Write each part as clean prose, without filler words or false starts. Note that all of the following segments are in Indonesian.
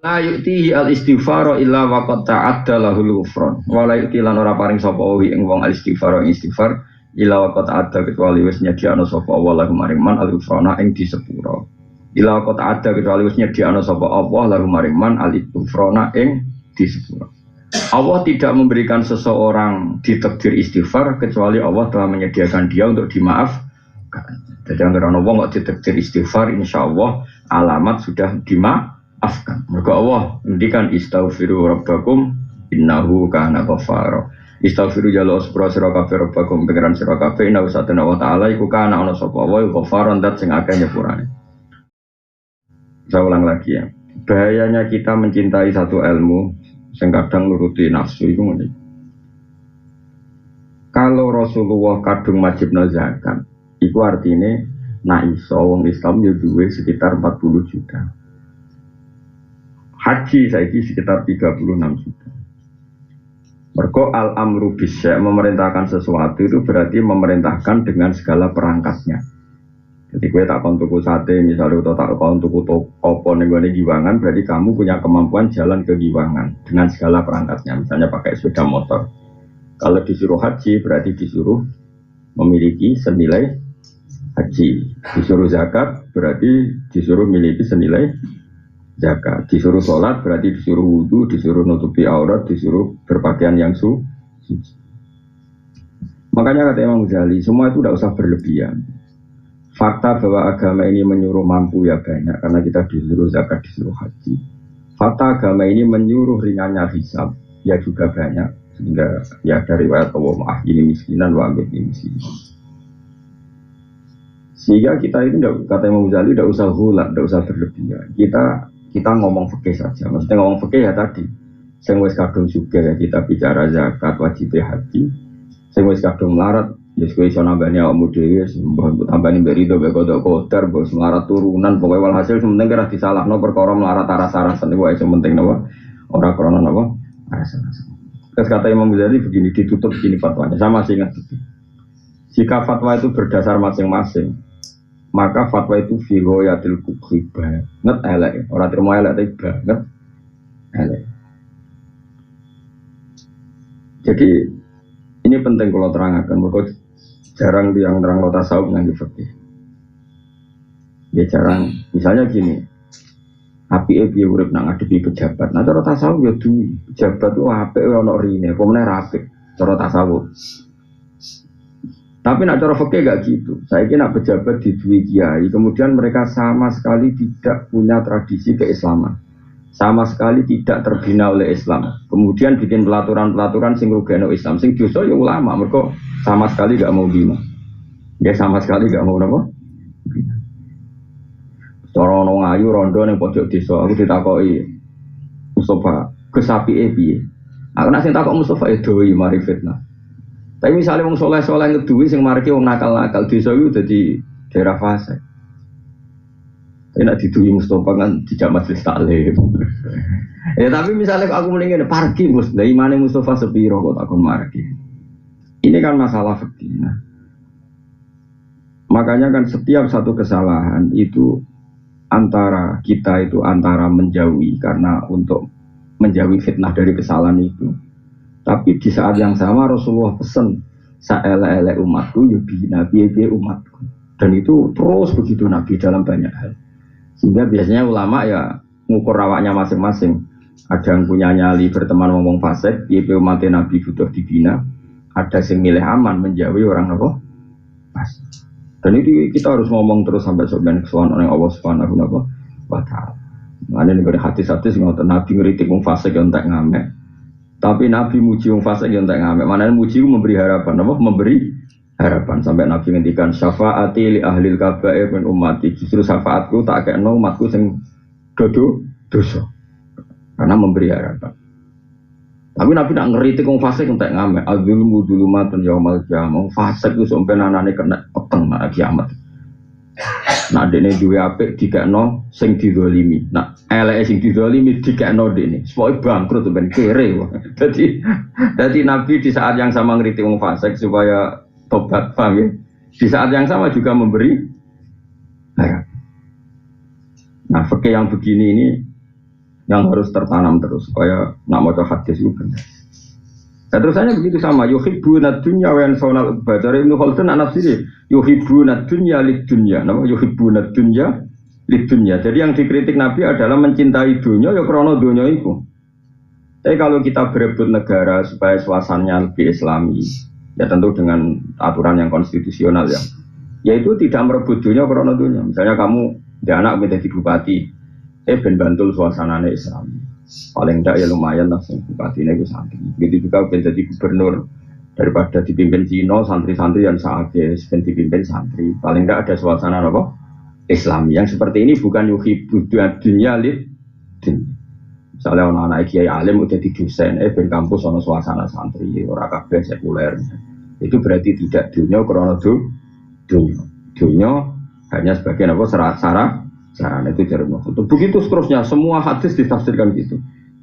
La yu'tihi al-istighfara illa wa qad ta'adda lahul ghufran. Wa la yu'ti lan ora paring sapa wa ing wong al-istighfara ing istighfar illa wa qad ta'adda kecuali wis nyediakno sapa Allah lahum maring man al-ghufrana ing disepura. Illa wa qad ta'adda kecuali wis nyediakno sapa Allah lahum maring man al-ghufrana ing disepura. Allah tidak memberikan seseorang ditakdir istighfar kecuali Allah telah menyediakan dia untuk dimaafkan. Jadi anggaran wong kok ditakdir istighfar insyaallah alamat sudah dimaafkan. Mereka Allah ngendikan istaghfiru rabbakum innahu kana ghaffara. Istaghfiru jaluk sepura sira kabeh rabbakum pengiran sira kabeh inna satana wa ta'ala iku kana ana sapa wae ghaffaran dat sing akeh nyepurane. Saya ulang lagi ya. Bahayanya kita mencintai satu ilmu sing kadang nuruti nafsu iku ngene. Kalau Rasulullah kadung wajibna zakat, iku artine nek iso wong Islam yo duwe sekitar 40 juta. Haji saiki sekitar 36 juta. Mergo al-amru bisya memerintahkan sesuatu itu berarti memerintahkan dengan segala perangkatnya. Jadi gue tak kon tuku sate misalnya atau tak kon tuku opo ning gone Giwangan berarti kamu punya kemampuan jalan ke Giwangan dengan segala perangkatnya. Misalnya pakai sepeda motor. Kalau disuruh haji berarti disuruh memiliki senilai haji. Disuruh zakat berarti disuruh memiliki senilai zakat. Disuruh sholat berarti disuruh wudu, disuruh nutupi aurat, disuruh berpakaian yang suci. Makanya kata Imam Ghazali, semua itu tidak usah berlebihan. Fakta bahwa agama ini menyuruh mampu ya banyak, karena kita disuruh zakat, disuruh haji. Fakta agama ini menyuruh ringannya hisab, ya juga banyak. Sehingga ya dari riwayat Allah ini miskinan, wa ini miskinan. Sehingga kita ini kata Imam Ghazali tidak usah hulat, tidak usah berlebihan. Kita ngomong fikih saja. Maksudnya ngomong fikih ya tadi. Sing wis kadung juga ya kita bicara zakat wajib haji. Sing wis kadung melarat ya kowe iso nambani awakmu dhewe mbok tambani mbek rido mbek kodok-kodar mbok melarat turunan pokoke walhasil sementing kira disalahno perkara melarat aras-arasan iku sing penting napa ora krana napa aras-arasan. Terus kata Imam Ghazali begini ditutup gini fatwanya. Sama sih ingat itu. Jika fatwa itu berdasar masing-masing maka fatwa itu figoyatil kubri banget elek, orang terima elek tapi banget elek. Jadi ini penting kalau terangkan, mereka jarang yang terang lo tasawuf nggak fikih. Ya jarang, misalnya gini, api urip nang ngadepi pejabat, nah cara tasawuf ya duwi pejabat itu api ono rine, pemenang rapi, cara tasawuf. Tapi nak cara fikih gak gitu. Saya kira pejabat di dua kiai, kemudian mereka sama sekali tidak punya tradisi keislaman, sama sekali tidak terbina oleh Islam. Kemudian bikin pelaturan-pelaturan sing rugeno Islam, sing dosa ya ulama. Mereka sama sekali gak mau bina. Dia sama sekali gak mau apa? Bina. Cara ono ngayu rondo ning pojok desa, aku ditakoki Mustafa, kesapi piye? Aku nak sing takok Mustafa doi mari fitnah. Tapi misalnya wong soleh-soleh ngeduwi sing mariki wong nakal-nakal desa iku dadi daerah fase. Enak diduwi Mustofa kan dijak majelis taklim. Ya tapi misalnya aku mending ngene parki Mus, lha imane Mustofa sepiro kok takon marki. Ini kan masalah fikih. Nah. Makanya kan setiap satu kesalahan itu antara kita itu antara menjauhi karena untuk menjauhi fitnah dari kesalahan itu. Tapi di saat yang sama Rasulullah pesan saele-ele umatku ya nabi umatku. Dan itu terus begitu Nabi dalam banyak hal. Sehingga biasanya ulama ya ngukur awaknya masing-masing. Ada yang punya nyali berteman ngomong fasik, piye umatnya Nabi butuh dibina. Ada yang milih aman menjauhi orang apa? Fasik. Dan itu kita harus ngomong terus sampai sampai kesuwan oleh Allah Subhanahu wa taala. Mana nih hadis-hadis ngoten Nabi ngritik wong fasik yo entek ngamek. Tapi Nabi muji wong fasik yo entek ngamek. Mana muji memberi harapan apa? Memberi harapan sampai Nabi ngendikan syafaati li ahlil kaba'ir min ummati. Justru syafaatku tak kekno umatku sing dosa. Karena memberi harapan. Tapi Nabi nak ngeritik wong fasik entek ngamek. Adzulmu dzulumatun yaumal qiyamah. Wong fasik ku sampe nanane kena peteng nek kiamat. Nah dene duwe apik dikekno sing dizalimi. Nah eleke sing dizalimi dikekno dene. Supaya bangkrut ben kere. Jadi Nabi di saat yang sama ngritik wong fasik supaya tobat, paham ya? Di saat yang sama juga memberi. Nah fikih yang begini ini yang harus tertanam terus supaya nak maca hadis itu benar. Nah, terusannya begitu sama yuhibbuna dunya wa yansawna al-ukhra. Ibnu Khaldun anak sini yuhibbuna dunya lid dunya. Nama yuhibbuna dunya lid dunya. Jadi yang dikritik Nabi adalah mencintai dunya ya krana dunya itu. Tapi kalau kita berebut negara supaya suasananya lebih islami, ya tentu dengan aturan yang konstitusional ya. Yaitu tidak merebut dunya krana dunya. Misalnya kamu dia anak menjadi bupati, ben bantul suasananya islami. Paling tidak ya lumayan lah bupati ini santri. Begitu juga ben jadi gubernur daripada dipimpin Cina santri-santri yang saatnya ben dipimpin santri. Paling tidak ada suasana apa? Islam yang seperti ini bukan yuhibbu dunya lid dunya. Misalnya anak-anak kiai alim udah di dosen, ben kampus ono suasana santri, ora kabeh sekuler. Itu berarti tidak dunya krana dunya. Dunya hanya sebagian apa sarana itu cara maksud. Begitu seterusnya semua hadis ditafsirkan gitu.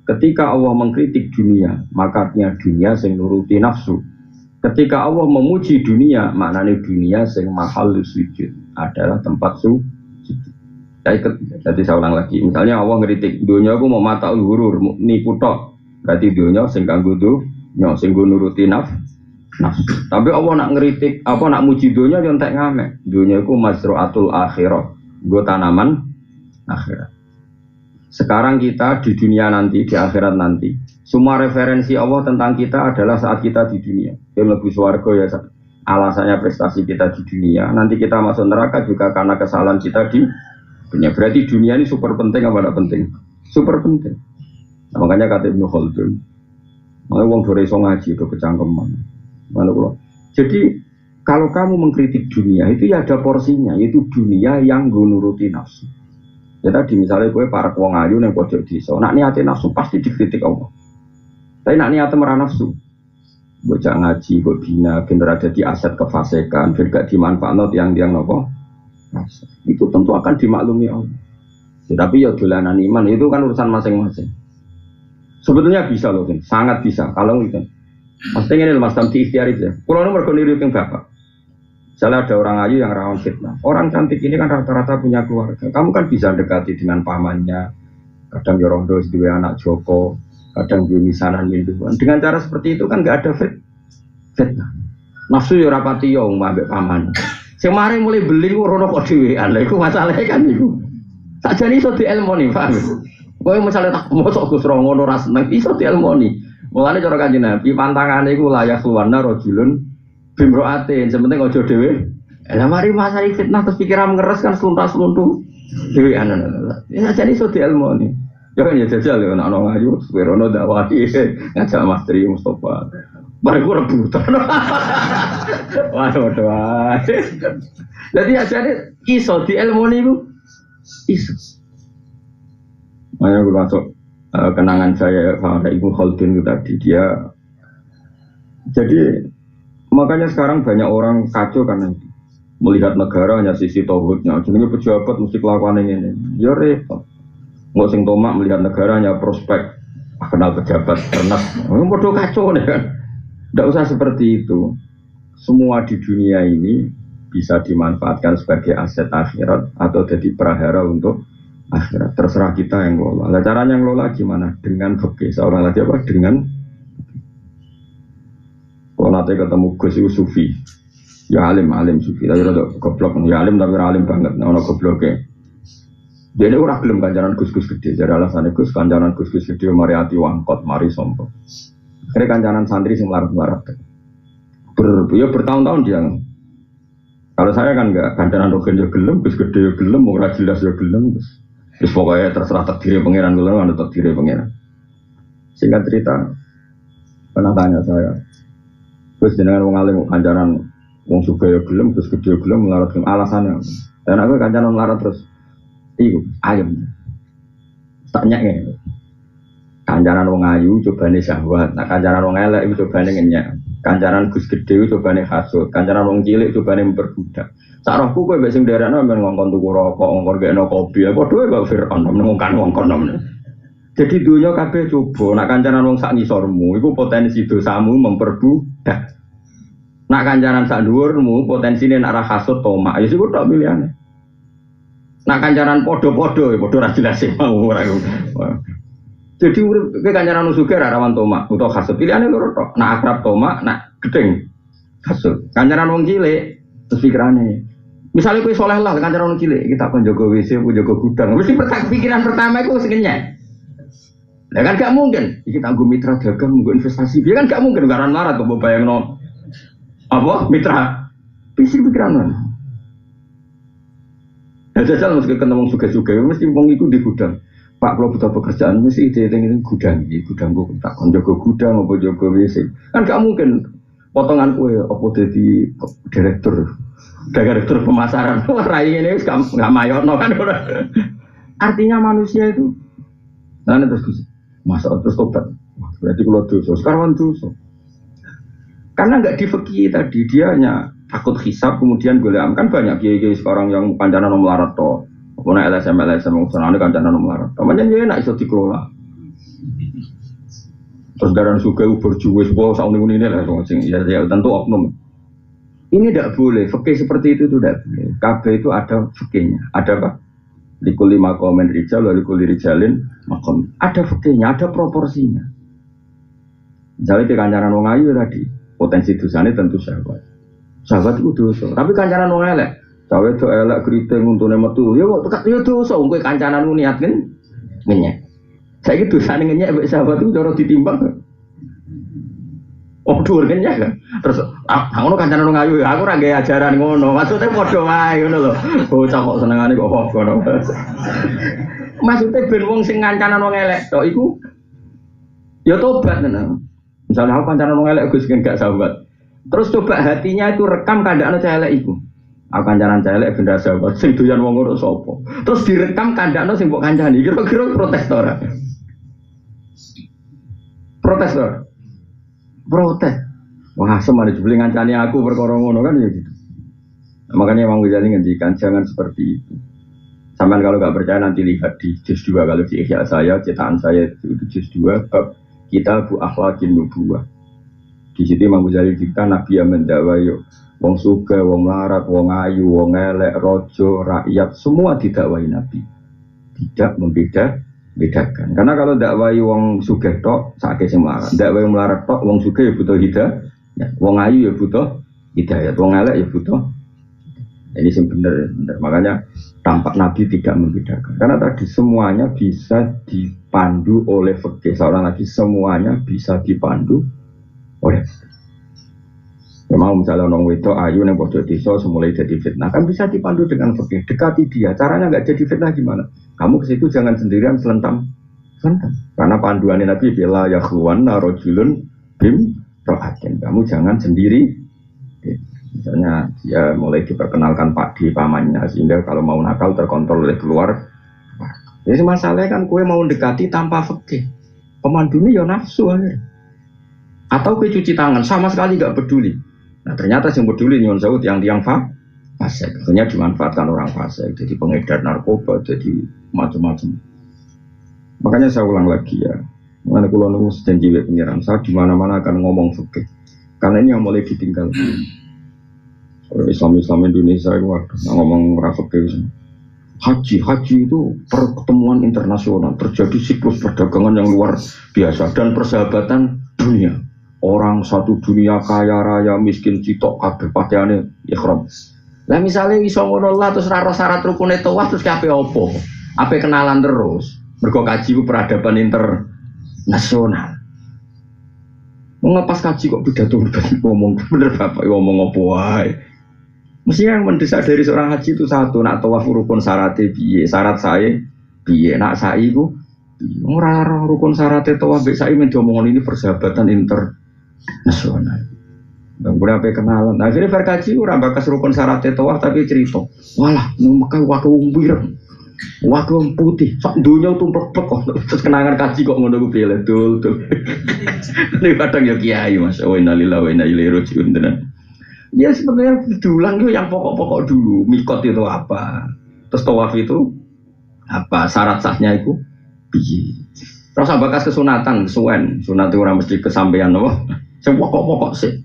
Ketika Allah mengkritik dunia, maka artinya dunia sing nuruti nafsu. Ketika Allah memuji dunia, maknanya dunia sing mahal sujud adalah tempat sujud. Jadi saya ulang lagi, misalnya Allah ngeritik dunia aku mau mata hurur nipu tok. Berarti dunia sing kanggo dunya sing nuruti nafsu. Tapi Allah nak ngeritik, apa nak muji dunia yo entek ngamek. Dunia iku mazraatul akhirah. Gue tanaman akhirat. Sekarang kita di dunia nanti, di akhirat nanti, semua referensi Allah tentang kita adalah saat kita di dunia. Yang lebih swarga ya alasannya prestasi kita di dunia. Nanti kita masuk neraka juga karena kesalahan kita di dunia. Berarti dunia ini super penting apa tidak penting? Super penting. Nah, makanya kata Ibnu Khaldun, makanya wong dore iso ngaji itu kecangkeman. Jadi kalau kamu mengkritik dunia itu ya ada porsinya, yaitu dunia yang nuruti nafsu. Ya tadi misalnya gue para wong ayu yang pojok desa, nak niate nafsu pasti dikritik Allah. Tapi nak niate merah nafsu, bocah ngaji, gue bina, bener ada di aset kefasikan, biar gak dimanfaatkan tiang nopo. Itu tentu akan dimaklumi Allah. Ya, tapi ya dolanan iman itu kan urusan masing-masing. Sebetulnya bisa loh, sangat bisa. Kalau itu, maksudnya ini mas tamti ikhtiar itu. Kalau nomor kau niru yang bapak. Misalnya ada orang ayu yang rawan fitnah. Orang cantik ini kan rata-rata punya keluarga. Kamu kan bisa dekati dengan pamannya. Kadang yorondo dua anak Joko, kadang dua misanan minduan. Dengan cara seperti itu kan nggak ada fitnah. Nafsu yo rapati yo mbak paman. Semarin mulai beli rono kok dhewean. Lha iku masalahnya kan iku. Sakjane iso dielmoni, paham? Kowe misalnya tak mosok Gus Ro ngono ra seneng iso dielmoni. Mulane cara Kanjeng Nabi pantangane iku layak suwana rajulun bimroatin, sementing ojo dhewe. Lah mari masalah fitnah terus pikiran ngeres kan sluntas-sluntu dhewe anan. Ya jadi iso dielmoni. Ya kan ya jajal ya ana ngayu serono dakwati ngajak Mas Tri Mustofa. Mari ku rebutan. Waduh. Jadi ajane iso dielmoni ku iso. Makanya aku masuk kenangan saya pada Ibu Khaldun itu tadi dia. Jadi makanya sekarang banyak orang kacau karena itu. Melihat negara hanya sisi tauhidnya. Jadi pejabat mesti kelakuan ini. Ya repot. Nggak sing tomak melihat negara hanya prospek kenal pejabat ternak. Bodoh kacau nih kan. Tidak usah seperti itu. Semua di dunia ini bisa dimanfaatkan sebagai aset akhirat atau jadi prahara untuk akhirat. Terserah kita yang ngelola. Nah, caranya ngelola gimana? Dengan fikih. Seorang lagi apa? Dengan kalau nanti ketemu Gus itu sufi. Ya alim sufi. Tapi rada goblok. Ya alim tapi alim banget. Nah, ono gobloknya. Dia ini orang belum kancanan Gus-Gus gede. Jadi alasannya Gus kancanan Gus-Gus gede mari hati wangkot, mari sombong. Akhirnya kancanan santri yang melarat-melarat. Bertahun-tahun dia. Kalau saya kan enggak, kancanan rogen ya gelem, Gus gede ya gelem, ora jelas ya gelem. Terus pokoknya terserah takdir pengiran gelem, ada takdir pengiran. Singkat cerita, pernah tanya saya, Gus jenengan wong alim kancanan wong suga ya gelem, Gus gede ya gelem, melarat gelem. Alasannya, dan aku kancanan melarat terus, iku ayam. Tanya ya. Kancanan wong ayu cobane syahwat, nah kancanan wong elek itu cobane ngenyak. Kancanan Gus gede cobane hasud, kancanan wong cilik cobane memperbudak. Sak rohku kowe mbek sing nderekno men ngongkon tuku rokok, ngongkon gekno kopi, padha wae kok Firaun ngongkon ngongkon. Jadi dunya kabeh coba, nak kancanan wong sak ngisormu iku potensi dosamu memperbudak. Nak kancanan sak dhuwurmu potensine nak ra hasud tomak, ya iku tok pilihane. Nak kancanan padha-padha ya padha ra jelas mau ora. Jadi urip kowe kancanan sugih ra rawan tomak utawa hasud. Pilihane loro tok. Nak akrab tomak, nak gedeng hasud. Kancanan wong cilik terus pikirane. Misalnya kowe soleh lah kancanan wong cilik, kita kon jaga WC, kon jaga gudang. Mesti pikiran pertama iku sing ngenyek. Lah kan gak mungkin. Iki tak nggo mitra dagang, nggo investasi. Dia kan gak mungkin garan larat kok bayangno. Apa? Mitra. Pisi pikiran mana? Ya jajal mesti ketemu suga-suga, mesti wong iku di gudang. Pak kalau butuh pekerjaan mesti ide ini gudang gue tak kon jaga gudang apa jaga WC. Kan gak mungkin potongan kue apa jadi direktur pemasaran. Rai ini gak mayorno kan. Artinya manusia itu nah terus masa terus tobat. Berarti kalau dosa, sekarang dosa. Karena nggak difeki tadi, dia hanya takut hisab, kemudian golek kan banyak kiai sekarang yang kancanan melarat toh. Pokoknya LSM senane kancanan melarat. Namanya dia enak iso dikelola. Terus daran suka berjuwe sebuah saung ini lah sing ya tentu oknum. Ini tidak boleh, fikih seperti itu tidak boleh. KB itu ada fikihnya, ada apa? Likuli makomen rijal, likuli rijalin makom. Ada fikihnya, ada proporsinya. Misalnya di kancaran wong ayu tadi, potensi dosanya tentu syahwat. Syahwat itu dosa. Tapi kancaran wong elek, cawe itu elek keriting untune metu. Ya kok tekat ya dosa, kowe kancanan niat kan ngenyek. Saiki dosane ngenyek mbek syahwat itu cara ditimbang. Oh dhuwur kenyek kan. Terus ngono kancanan wong ayu, aku ora gawe ajaran ngono. Maksudnya padha wae ngono lho. Bocah kok senengane kok ngono. Maksudnya ben wong sing kancanan wong elek tok iku ya tobat tenan. Misalnya aku kancanan wong elek Gus gak sahabat. Terus coba hatinya itu rekam kandhane celek iku. Aku kancanan celek benda sahabat sing doyan wong ngono sapa. Terus direkam kandhane sing mbok kancani. Kira-kira protes to ora? Protes to. Protes. Wah, semana jebule ngancani aku perkara ngono kan ya gitu. Makanya Imam Ghazali ngendikan jangan seperti itu. Sampai kalau nggak percaya nanti lihat di juz 2 kalau di Ihya saya, cetakan saya itu juz 2 bab Kitab Akhlaqin Nubuwah. Di situ Imam Ghazali dikatakan Nabi yang mendakwa yuk wong suga, wong larat, wong ayu, wong elek, rojo, rakyat semua didakwai Nabi. Tidak membedakan. Karena kalau dakwai wong sugih tok sakit sing melarat. Dakwai wong melarat tok wong sugih ya butuh hidayah. Wong ayu ya butuh hidayah. Wong elek ya butuh. Ini sing bener. Makanya tampak Nabi tidak membedakan. Karena tadi semuanya bisa dipandu oleh fikih. Seorang lagi semuanya bisa dipandu oleh memang misalnya orang wedok ayu yang bodoh desa semulai jadi fitnah kan bisa dipandu dengan fikih. Dekati dia. Caranya nggak jadi fitnah gimana? Kamu ke situ jangan sendirian selentam. Karena panduannya Nabi bila yakhwan narojulun bim ro'atin. Kamu jangan sendiri. Misalnya dia mulai diperkenalkan Pak di pamannya sehingga kalau mau nakal terkontrol oleh keluar. Jadi masalahnya kan kue mau mendekati tanpa fikih. Pemandunya ya nafsu aja. Atau kue cuci tangan sama sekali nggak peduli. Nah ternyata yang peduli nyon saud yang fasik. Akhirnya dimanfaatkan orang fasik. Jadi pengedar narkoba, jadi macam-macam. Makanya saya ulang lagi ya. Mengenai kulo nunggu janji pengiran saya di mana-mana akan ngomong fikih. Karena ini yang mulai ditinggal. Islam Indonesia itu ngomong fikih. Haji itu pertemuan internasional. Terjadi siklus perdagangan yang luar biasa dan persahabatan dunia. Orang satu dunia kaya raya miskin citok kabeh pakaiane ihram. Lah misale iso ngono lah terus ora syarat rukune tawaf terus kabeh opo? Ape kenalan terus. Mergo kaji ku peradaban internasional. Mengepas kaji kok pidato ngomong bener Bapak ngomong opo wae. Mestinya yang mendesak dari seorang haji itu satu, nak tawaf rukun syaratnya piye, syarat saya piye, nak saya itu ora rukun syaratnya tawaf mbek saya mendomongon ini persahabatan internasional. Kemudian apa kenalan, akhirnya berkaji ora bakas rukun syaratnya tawaf tapi cerita, walah memakai waktu umbir, waktu putih, sak dunia tumplek kok, terus kenangan kaji kok ngono ku piye tuh. Ini kadang ya kiai Mas, wa inna lillahi wa inna ilaihi raji'un tenan. Ya sebenarnya diulang itu yang pokok-pokok dulu. Mikot itu apa? Terus tawaf itu apa? Syarat sahnya itu piye? Terus bakas kesunatan, kesuwen. Sunat itu orang mesti kesampaian loh. Yang pokok-pokok sih.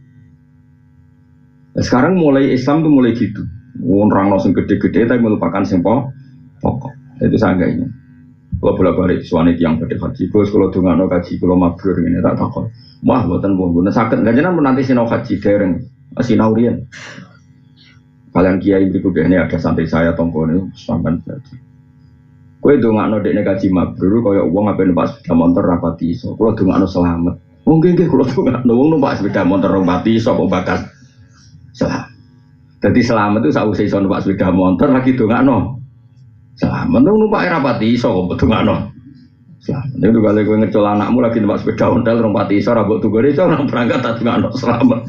Nah, sekarang mulai Islam tuh mulai gitu. Orang langsung gede-gede tapi melupakan yang pokok. Itu sanggahnya. Kalau bolak-balik suami yang pada haji, kalau dongano haji, kalau mabrur ini tak takut. Wah, buatan sakit. Ganjaran menanti sinau haji dereng, sinau rian. Kalian kiai berikut ini ada santai saya tonggo ini sampai haji. Kue dongano dekne haji mabrur, kaya uang apa numpak sepeda motor rapati so. Kalau dongano selamat, mungkin kalau dongano uang numpak sepeda motor rapati so, kok bakal selamat. Jadi selamat itu sausai so numpak sepeda motor lagi dongano. Selamat tuh numpak rapati iso kok betungano. Selamat itu kalau gue ngecol anakmu lagi numpak sepeda ontel rapati iso rabok tuh iso orang berangkat tak dungano selamat.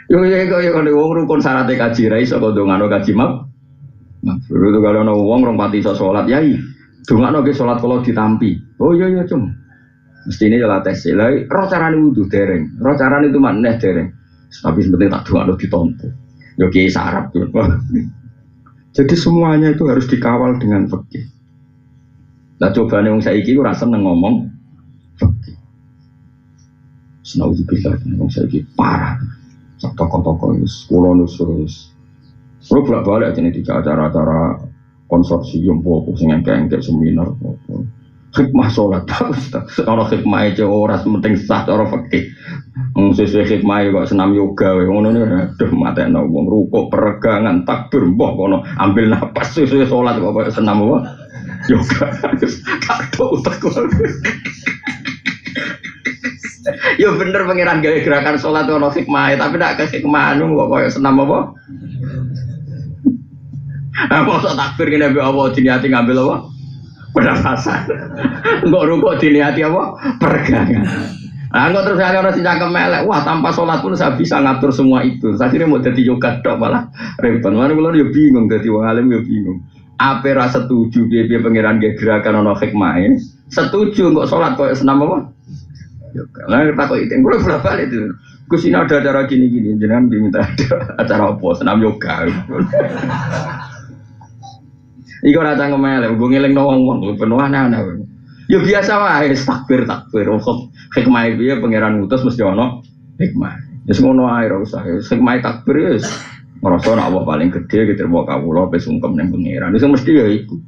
Yo kalau wong rukun syarat kaji ra iso kok dungano kaji map. Nah, dulu kalau ana wong rapati iso salat yai. Dungano ge salat kalau ditampi. Oh iya cum. Mestine ya tes lha roh carane wudu dereng. Roh carane itu maneh dereng. Tapi sebenarnya tak dungano ditompo. Yo kiai sarap tuh. Jadi semuanya itu harus dikawal dengan fikih. Nah coba nih wong saiki ora seneng ngomong fikih. Senauzubillah wong saiki parah. Tokoh-tokoh wis kula nusus. Kulo bolak-balik jenenge di acara-acara konsorsium apa sing engke-engke seminar apa. Hikmah salat ora hikmah aja ora penting sah cara fikih. Sesuai hikmah kok senam yoga ngono ne aduh matekno wong rukuk peregangan takbir mbah kono ambil napas sesuai salat kok senam apa yoga kado teko. Yo bener pangeran gawe gerakan salat ono hikmah tapi nek ke hikmah anu kok koyo senam apa. Apa takbir kene mbek apa diniati ngambil apa? Pernafasan. Enggak rukuk diniati apa? Peregangan. Nah, enggak terus orang sing cangkem melek. Wah, tanpa sholat pun saya bisa ngatur semua itu. Saya kira mau jadi yoga tok malah repot. Mana kula yo bingung dadi wong alim yo bingung. Ape ra setuju piye-piye pangeran gerakan ana hikmahe? Setuju kok sholat kok senam apa? Yoga. Lah tak kok itu kula bolak-balik itu. Gus ini ada acara gini-gini jenengan diminta acara apa? Senam yoga. Iku ora cangkem melek, gue ngelingno wong-wong penuh aneh-aneh. Ya biasa wae takbir. Hikmah piye pangeran ngutus mesti ana hikmah. Wis ngono ae ora usah. Hikmah takbir wis ngrasa nek apa paling gedhe diterima kawula wis sungkem ning pangeran. Wis mesti ya iku.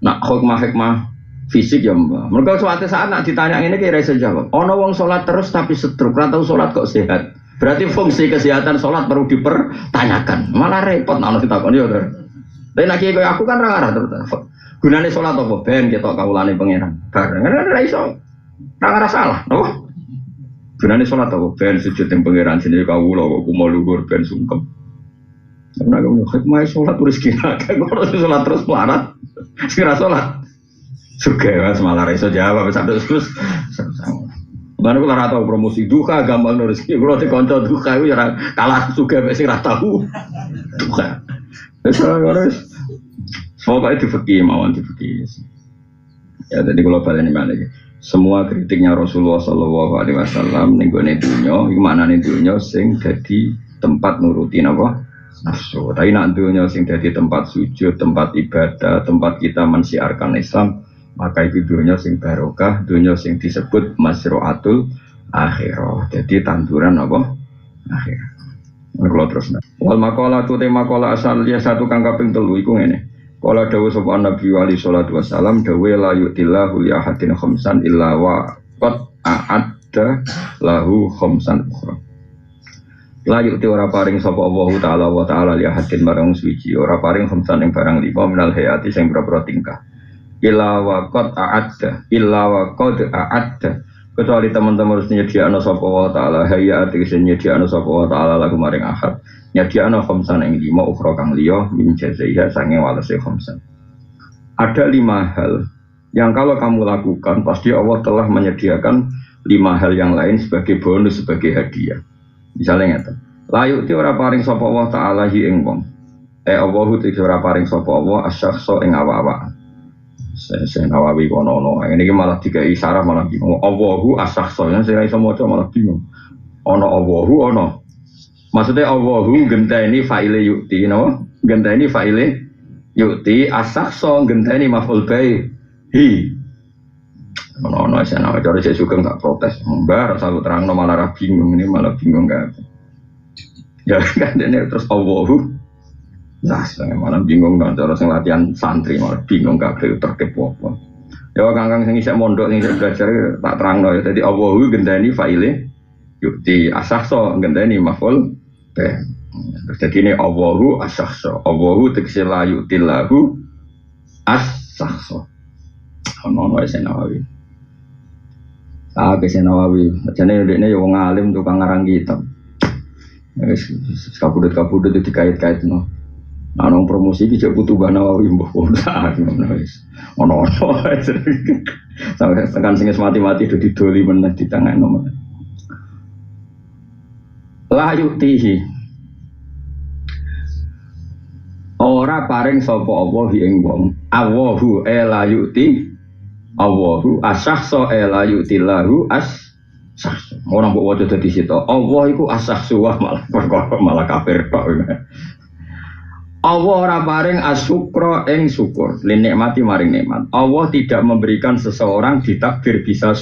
Nak hikmah fisik ya mbah. Mergo suatu saat nak ditanya ngene ki ora iso jawab. Ana wong salat terus tapi stroke, ora tau salat kok sehat. Berarti fungsi kesehatan salat perlu dipertanyakan. Malah repot nek ditakoni ya. Tapi nak kiai aku kan ra terus. Gunane salat apa ben ketok kawulane pangeran. Bareng ora iso. Ra salah, napa? Gunane salat apa ben sujud ning pangeran jenenge kawula kok kumo luhur ben sungkem. Nek ngono hikmah salat rezeki akeh kok salat terus melarat. Sing ra salat. Sugih wis malah ra iso jawab sampe terus. Lan kula ora tau promosi duka gampang rezeki kula dikonco duka iku ya kalah sugih mek sing ra tau. Duka. Wis ora pokoknya difekih mawon difekih. Ya tadi kalau balik ini semua kritiknya Rasulullah Sallallahu Alaihi Wasallam ning gone dunya, iku maknane dunya sing dadi tempat nuruti napa nafsu. Tapi nak dunya sing dadi tempat sujud, tempat ibadah, tempat kita mensiarkan Islam, maka itu dunya sing barokah, dunya sing disebut masru'atul akhirah. Jadi tanduran apa? Akhirah. Kalau terus wal maqala tu tema maqala asal ya satu kang kaping 3 iku ngene. Qala dawuh sapa Nabi alaihi salatu wasalam dawuh la yu'tillahu li ahadin khamsan illa wa qad a'adda lahu khamsan ukhra. La yu'ti ora paring sapa Allah taala wa taala li ahadin marang suci ora paring khamsan ing barang 5 minal hayati sing boro-boro tingkah. Illa wa qad a'adda kecuali teman-teman harus nyediakno sapa wa taala hayati sing nyediakno sapa wa taala lagu maring ahad. Nyadiana khamsan yang 5 ukhra kang liya min jazaiha sange walase khamsan. Ada 5 hal yang kalau kamu lakukan pasti Allah telah menyediakan 5 hal yang lain sebagai bonus, sebagai hadiah. Misalnya ngeten. La yu'ti ora paring sapa Allah taala hi ing wong. Allahu te ora paring sapa Allah asyakhsa ing awak-awak. Saya Nawawi kono ini malah dikai sarah malah bingung. Allahu asyakhsa sing iso maca malah bingung. Ana Allahu ana maksudnya Allahu genteni fa'ile yu'ti no? Genteni fa'ile yu'ti asakso genteni maf'ul bai hi no saya cari saya juga nggak protes mbak rasa terang no malah bingung ini malah bingung kan ya kan ini terus Allahu Nah, malah bingung dong cara sing latihan santri malah bingung kabeh tertib apa. Ya kangkang sing isih mondok sing belajar tak terangno ya. Dadi Allahu gendani faile yukti asahso gendani maf'ul be. Terus jadi ini Allahu asahso. Allahu tegese la yutillahu asahso. Ono wis Nawawi. Ke Nawawi. Jane ndekne ya wong alim tukang ngarang kitab. Wis kabudut-kabudut itu dikait-kaitno. Ana promosi iki cek butuh Nawawi mbah ngono wis. Ono sampai tekan sing mati-mati do didoli meneh di tangan nomor. La yutihi. Ora paring sapa Allah ing wong. Allahu la yuti. Allahu asahso la yutillahu as-sahso. Ora mbok waca dadi situ. Allah iku as-sahsu malah kafir tok. Allah ora paring asyukra ing syukur, linikmati maring nikmat. Allah tidak memberikan seseorang ditakdir bisa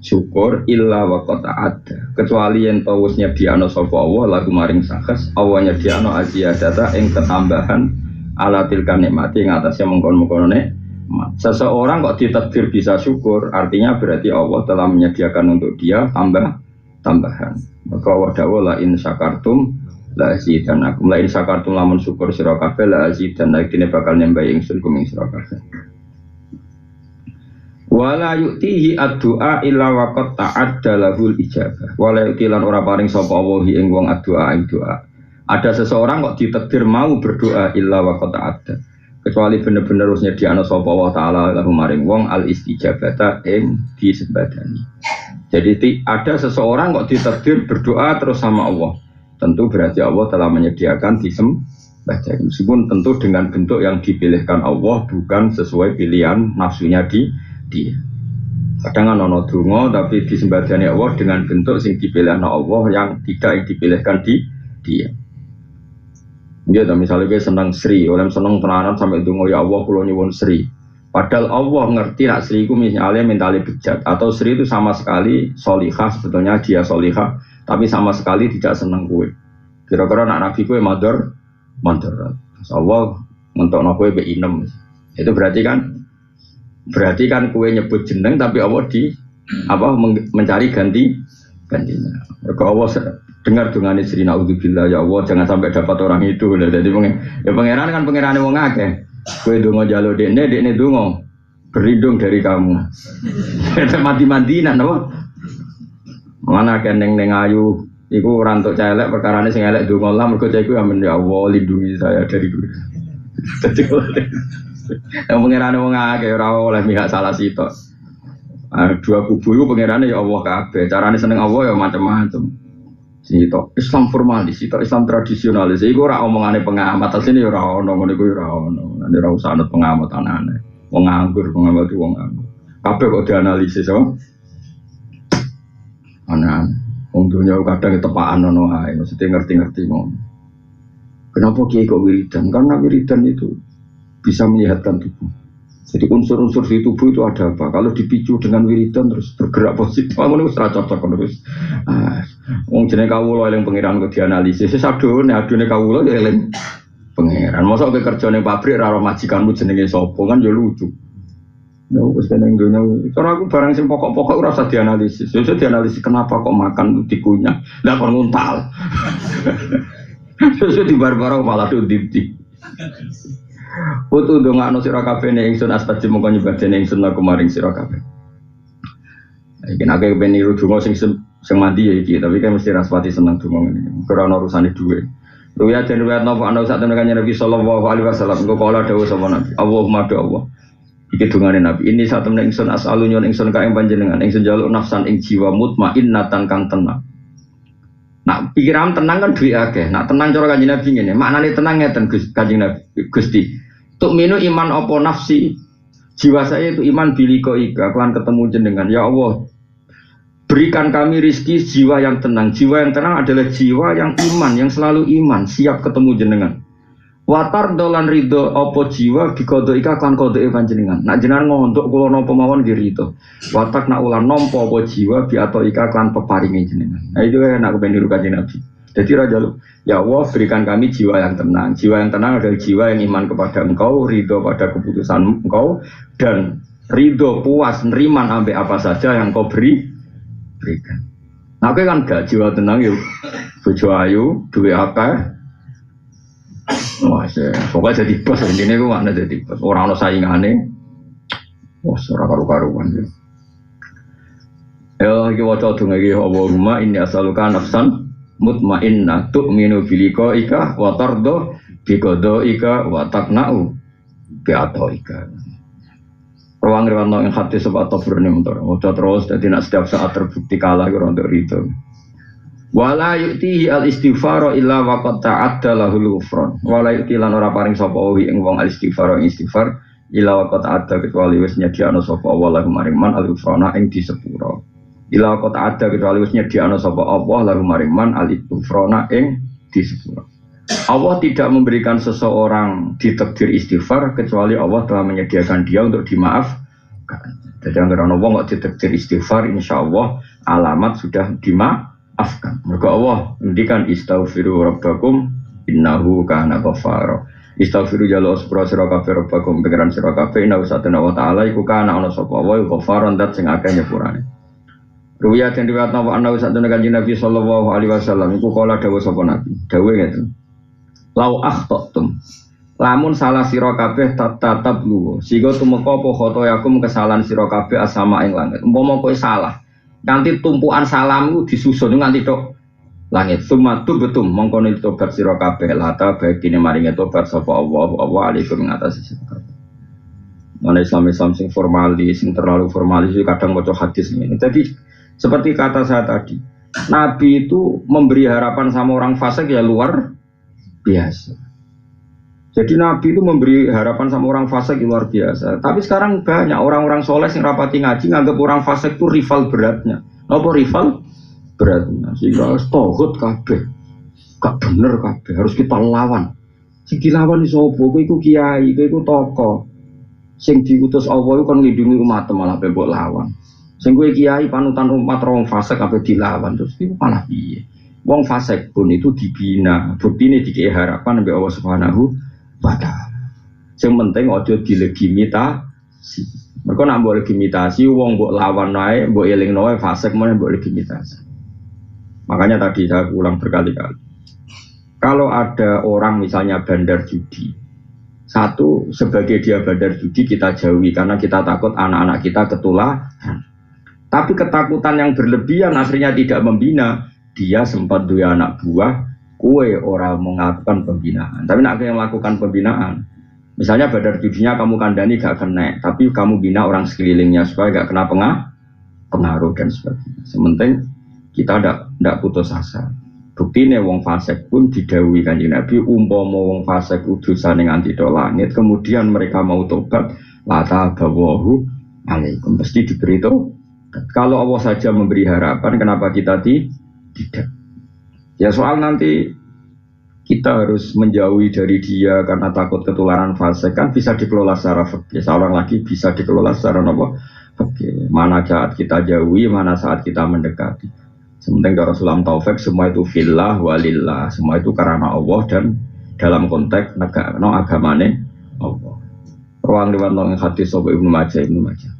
syukur illa waqad ada. Kecuali yen tawus nyediano sapa Allah lagu maring sahes, Allah nyediano aziyadata ing ketambahan ala tilka nikmati ing atase mengkon-mengkono nikmat. Seseorang kok ditakdir bisa syukur, artinya berarti Allah telah menyediakan untuk dia tambahan. Maka Allah dawuh la in syakartum la azidanakum la in syakartum lamun syukur sira kabeh la azidanakum dene bakal nyambai ingsun kuming sira kabeh. Wala yu'tihi ad-du'a illa waqad ta'adda lahul ijabah. Wala yu'ti lan ora paring sapa Allah ing wong ad-du'a ing doa. Ada seseorang kok ditakdir mau berdoa illa waqad ta'adda. Kecuali bener-bener harus nyediakno sapa Allah taala lahu maring wong al-istijabata ing disembadani. Jadi ada seseorang kok ditakdir berdoa terus sama Allah. Tentu berarti Allah telah menyediakan disembadani. Meskipun tentu dengan bentuk yang dipilihkan Allah bukan sesuai pilihan nafsunya dia. Kadang ana donga tapi disembadani Allah dengan bentuk sing dipilihkan Allah yang tidak dipilihkan dia. Ya, misalnya gue senang Sri, oleh senang tenanan sampai donga ya Allah kula nyuwun Sri. Padahal Allah ngerti nak Sri itu misalnya mentali bejat atau Sri itu sama sekali solihah, sebetulnya dia solihah tapi sama sekali tidak senang kue. Kira-kira nak Nabi kue mandor. Allah untuk nak kue be inem. Itu berarti kan kue nyebut jeneng tapi Allah mencari gantinya. Maka Allah dengar dengan istri naudzubillah ya Allah jangan sampai dapat orang itu. Jadi pangeran kan pangerane wong akeh. Kue dongo jalo dekne dongo berlindung dari kamu. Mati-matinan apa? Mana keneng neng ayu, iku rantuk celek perkara ini sing elek dongo lah mergo cah iku amen ya Allah lindungi saya dari kuwi. Yang pangerane wong akeh ora oleh mihak salah sitok. Dua kubu iku pangerane ya Allah kabeh. Carane seneng Allah ya macam-macam. Sitok Islam formalis, sitok Islam tradisionalis. Iku ora omongane pengamat, asline ya ora ono ngono iku ora ono. Nek ora usah anut pengamat anane. Wong nganggur, pengamat itu wong nganggur. Kabeh kok dianalisis apa? Anan, wong dunya kadang tepakan ono ae, mesti ngerti-ngerti ngono. Kenapa kiai kok wiridan? Karena wiridan itu bisa menyehatkan tubuh. Jadi unsur-unsur di tubuh itu ada apa? Kalau dipicu dengan wiridan terus bergerak positif, ngono wis ra cocok terus. Wong jenenge kawula eling pangeran kok dianalisis. Wis adone kawula ya eling pangeran. Mosok kowe kerja ning pabrik ra ora majikanmu jenenge sapa kan ya lucu. Ya wis ning donya. Cara aku barang sing pokok-pokok ora usah dianalisis. Ya dianalisis kenapa kok makan dikunyah. Lah kon nguntal. Sesuk di bar-bar malah didik. Putu dongakno sira kabeh ning ingsun astajib mongko nyebadene ingsun laku maring sira kabeh. Iki nek kowe niru donga sing mandi ya iki, tapi kan mesti raspati seneng donga ngene. Ora ono urusane dhuwit. Ruwayat den riwayat napa ana sak temen kanjeng Nabi sallallahu alaihi wasallam engko kala dawuh sapa Nabi. Allahumma do Allah. Iki dongane Nabi. Ini sak temen ingsun as'alu nyon ingsun ka ing panjenengan, ingsun njaluk nafsan ing jiwa mutmainnatan kang tenang. Nak pikiran tenang kan duwe akeh. Nak tenang cara kanjeng Nabi ngene, maknane tenang ngeten Kanjeng Nabi Gusti. Tuk minu iman apa nafsi. Jiwa saya itu iman biliko ika, kelan ketemu jenengan. Ya Allah, berikan kami rizki jiwa yang tenang. Jiwa yang tenang adalah jiwa yang iman, yang selalu iman, siap ketemu jenengan. Watar dolan ridho apa jiwa bikodo ika kelan kodo panjenengan. Nak jenengan ngontok kula napa mawon nggih ridho. Watak nak ulan nampa apa jiwa bi ato ika kelan peparinge jenengan. Nah itu nak kepen niru kanjeng Nabi. Jadi raja ya Allah berikan kami jiwa yang tenang. Jiwa yang tenang adalah jiwa yang iman kepada Engkau, ridho pada keputusan Engkau, dan ridho puas neriman sampai apa saja yang Kau berikan. Nah, kan gak jiwa tenang yuk, bojo ayu, duwe apa? Wah, pokoknya jadi bos ini gue mana jadi bos. Orang saingane, wah ora karu-karuan ya. Ya, iki waca donga iki Allahumma inni as'aluka nafsan mutmainnah tu'minu bi liqa'ika wa tardo bi qadaika wa taqna'u bi ataika. Ruang riwayat yang hadis sebab tafsir ini untuk waca terus dadi nek setiap saat terbukti kalah ora untuk itu. Wala yu'tihi al-istighfara illa waqad ta'adda lahul ghufran. Wala yu'ti lan ora paring sapa ing wong al-istighfar istighfar illa waqad ta'adda kecuali wis nyediakno sapa Allah maring man al-ghufrana ing disepuro. Ila kota ada kecuali wis nyediakno sapa Allah lalu maring man al-ighfrana ing disepuro. Allah tidak memberikan seseorang ditakdir istighfar kecuali Allah telah menyediakan dia untuk dimaafkan. Jadi anggar ana wong kok ditakdir istighfar insyaallah alamat sudah dimaafkan. Maka Allah ngendikan istaghfiru rabbakum innahu kana ghafara. Istaghfiru jaluk sepura sira kabeh rabbakum pengiran sira kabeh inna satana wa ta'ala iku kana ana sapa wa ghafaron dat sing akeh nyepurane. Ruwiyat yang riwayat nama anna wasatuna kanjeng Nabi sallallahu alaihi wasallam iku kala dawuh sapa Nabi. Dawuh ngeten. Lau akhtatum. Lamun salah sira kabeh tatap lu. Sigo tumeka apa khotoyakum kesalahan sira kabeh asama ing langit. Umpama kowe salah, nanti tumpukan salammu disusun nganti tok langit. Sumatu betum mongko tobat sira kabeh lata baik dene maringe tobat sapa Allah alaikum ing atas sira. Mana Islam sing formalis, sing terlalu formalis kadang maca hadis ini. Jadi seperti kata saya tadi, Nabi itu memberi harapan sama orang fasik ya luar biasa. Jadi Nabi itu memberi harapan sama orang fasik luar biasa. Tapi sekarang banyak orang-orang soleh yang rapati ngaji nganggap orang fasik itu rival beratnya. Apa rival beratnya? Sehingga harus tohut kabeh, gak bener kabeh, harus kita lawan. Sing dilawan iso opo? Kowe iku kiai, kowe iku tokoh. Sing diutus Allah itu kan nglindungi umat malah mbok lawan. Sing kowe kiai panutan umat wong fasik kabeh dilawan terus iku malah piye? Wong fasik pun itu dibina, buktine dikei harapan mbek Allah Subhanahu wa taala. Sing penting aja dilegitimasi. Mergo nek mbok legitimasi wong mbok lawan wae, mbok elingno wae fasik meneh mbok legitimasi. Makanya tadi saya ulang berkali-kali. Kalau ada orang misalnya bandar judi, satu sebagai dia bandar judi kita jauhi karena kita takut anak-anak kita ketularan. Tapi ketakutan yang berlebihan akhirnya tidak membina. Dia sempat dua anak buah, kue orang melakukan pembinaan. Tapi nak yang melakukan pembinaan, misalnya bandar judinya kamu kandani gak kena, tapi kamu bina orang sekelilingnya supaya gak kena pengaruh dan sebagainya. Sementing kita tidak putus asa. Bukti nih wong fasik pun didhawuhi Kanjeng Nabi umpama wong fasik dosane nganti tok langit, kemudian mereka mau tobat, lata bawahu alaikum pasti diberi tobat. Kalau Allah saja memberi harapan, kenapa kita tidak? Ya soal nanti kita harus menjauhi dari dia karena takut ketularan fasik kan bisa dikelola secara fikih. Seorang lagi bisa dikelola secara apa? Fikih. Mana saat kita jauhi, mana saat kita mendekati. Sementara Rasulullah taufik semua itu fillah walillah, semua itu karena Allah dan dalam konteks negara agamane Allah. Ruang riwayat nang hadis sahih Ibnu Majah.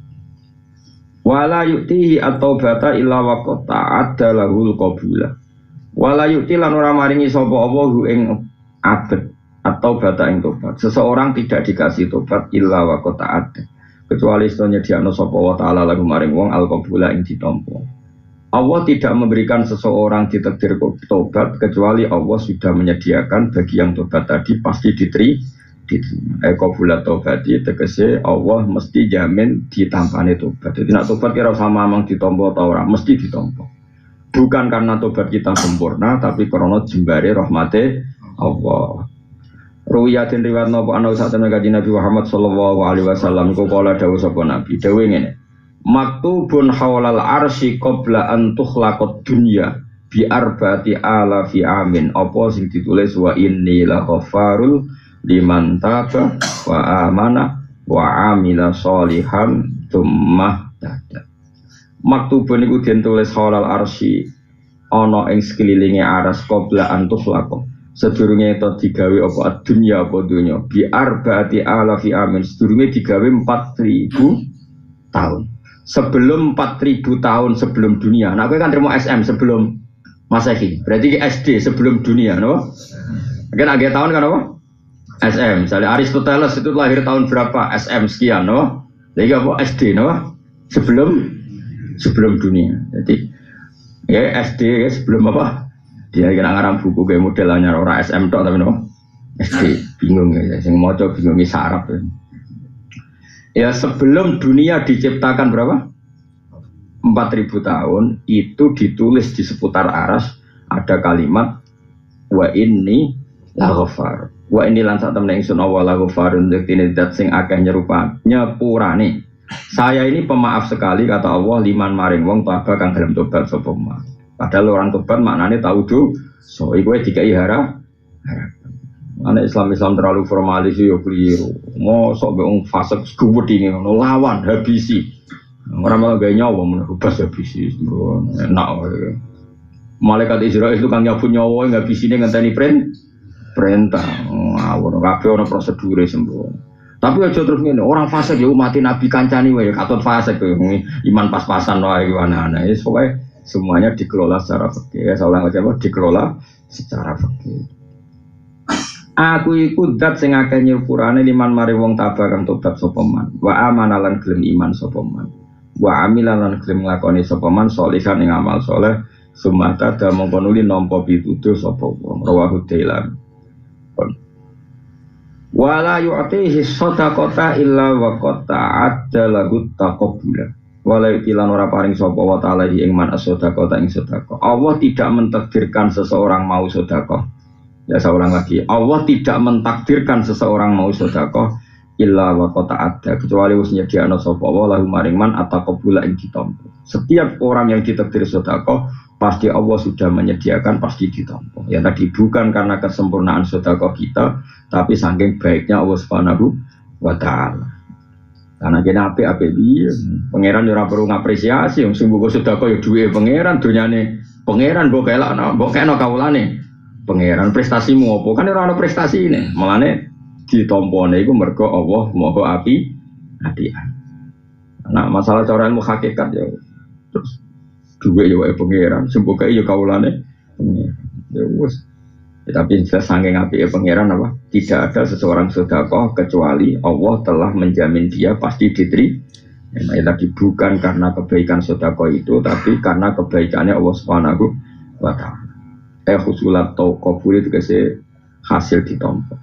Wala yu'tihi at-taubata illa waqad ta'adda lahul qabula. Wala yu'ti lan ora maringi sapa Allah ing abet atau bata ing tobat. Seseorang tidak dikasih tobat illa waqad ta'adda. Kecuali setelahnya diakno sapa wa ta'ala lagu maring wong al-qabula ing ditampa. Allah tidak memberikan seseorang ditakdir tobat kecuali Allah sudah menyediakan bagi yang tobat tadi pasti diterima. Qabulat tobati tegese Allah mesti jamin ditampane tobat. Jadi nak tobat kira sama amang ditampa ta ora mesti ditampa. Bukan karena tobat kita sempurna tapi karena jembare rahmate Allah. Ruwiyatin riwayat napa ana satene kanjeng Nabi Muhammad sallallahu alaihi wasallam iku kala dawuh sapa Nabi. Dawuh ngene. Maktubun haulal arsy qabla an tukhlaqad dunya bi arba'ati alafi amin. Apa sing ditulis wa inni la ghafarul liman taba wa amana wa amila sholihan tsumma tada. Maktubun iku den tulis halal arsy ana ing sekelilinge aras qabla antus lako sedurunge itu digawe apa dunya apa dunya bi arbaati alafi amin sedurunge digawe 4.000 tahun sebelum 4.000 tahun sebelum dunia. Nah kowe kan terima SM sebelum Masehi berarti SD sebelum dunia no? Kan agak tahun kan apa? SM misalnya Aristoteles itu lahir tahun berapa? SM sekian no? Jadi apa SD no? Sebelum dunia. Jadi ya SD ya, sebelum apa? Dia kena ngarang buku kayak modelnya orang SM tok tapi no SD bingung ya, yang mau coba bingung sarap ya. Ya sebelum dunia diciptakan berapa? 4.000 tahun itu ditulis di seputar aras ada kalimat wa inni la ghafar. Wa inni lan sak temne ingsun Allah la ghafarun dzatine zat sing akeh nyepurane. Saya ini pemaaf sekali kata Allah liman maring wong taba kang gelem tobat sapa man. Padahal orang tobat maknanya tahu tuh, so iku dikai harap. Anak Islam terlalu formalis yo keliru. Mosok be wong fasik gubut ini ngono lawan habisi. Orang malah gaya nyawa menubas habisi. Enak. Malaikat Israel itu kan nyapu nyawa enggak habisine ngenteni perintah. Ngawur kabeh ono prosedure sembuh. Tapi aja terus ngene, orang fasik ya mati nabi kancani wae katut fasik iman pas-pasan wae ana-ana. Wis pokoke semuanya dikelola secara fikih. Ya, saya ulang lagi apa? Dikelola secara fikih. Aku ikut dat sing akeh nyepurane liman mari wong tabah kang tobat sapa man. Wa amanalan gelem iman sapa man. Wa amilan gelem nglakoni sapa man sholihan ing amal saleh. Sumata da mongko nuli nampa pituduh sapa wong. Rawahu Dailan. Wala yu'tihi shadaqata illa wa qata'adda lahu taqabbula. Walau ilan ora paring sapa wa ta'ala ing man as-sadaqah ta ing sedekah. Allah tidak mentakdirkan seseorang mau sedekah. Ya seorang lagi. Allah tidak mentakdirkan seseorang mau sedekah illa wa qata'adda kecuali wis nyediakno sapa wa lahu maring man ataqabbula ing ditampa. Setiap orang yang ditakdir sedekah pasti Allah sudah menyediakan pasti ditampa. Ya tadi bukan karena kesempurnaan sedekah kita, tapi saking baiknya Allah Subhanahu wa taala. Karena kena apik-apik piye, pangeran ora perlu ngapresiasi, wong sing mbok sedekah ya duwe pangeran, donyane pangeran mbok kelakno, mbok kena kawulane. Pangeran prestasimu apa? Kan ora ana prestasine. Mulane ditompone iku mergo Allah Maha apian. Nah, masalah cara ilmu hakikat ya terus duwe ya wae pangeran, sing mbok ya kawulane pangeran. Ya wis. Tapi saking apike pangeran apa? Tidak ada seseorang sedekah kecuali Allah telah menjamin dia pasti diterima. Ya, tadi bukan karena kebaikan sedekah itu, tapi karena kebaikannya Allah Subhanahu wa taala. Husulat taqabbul itu hasil ditampa.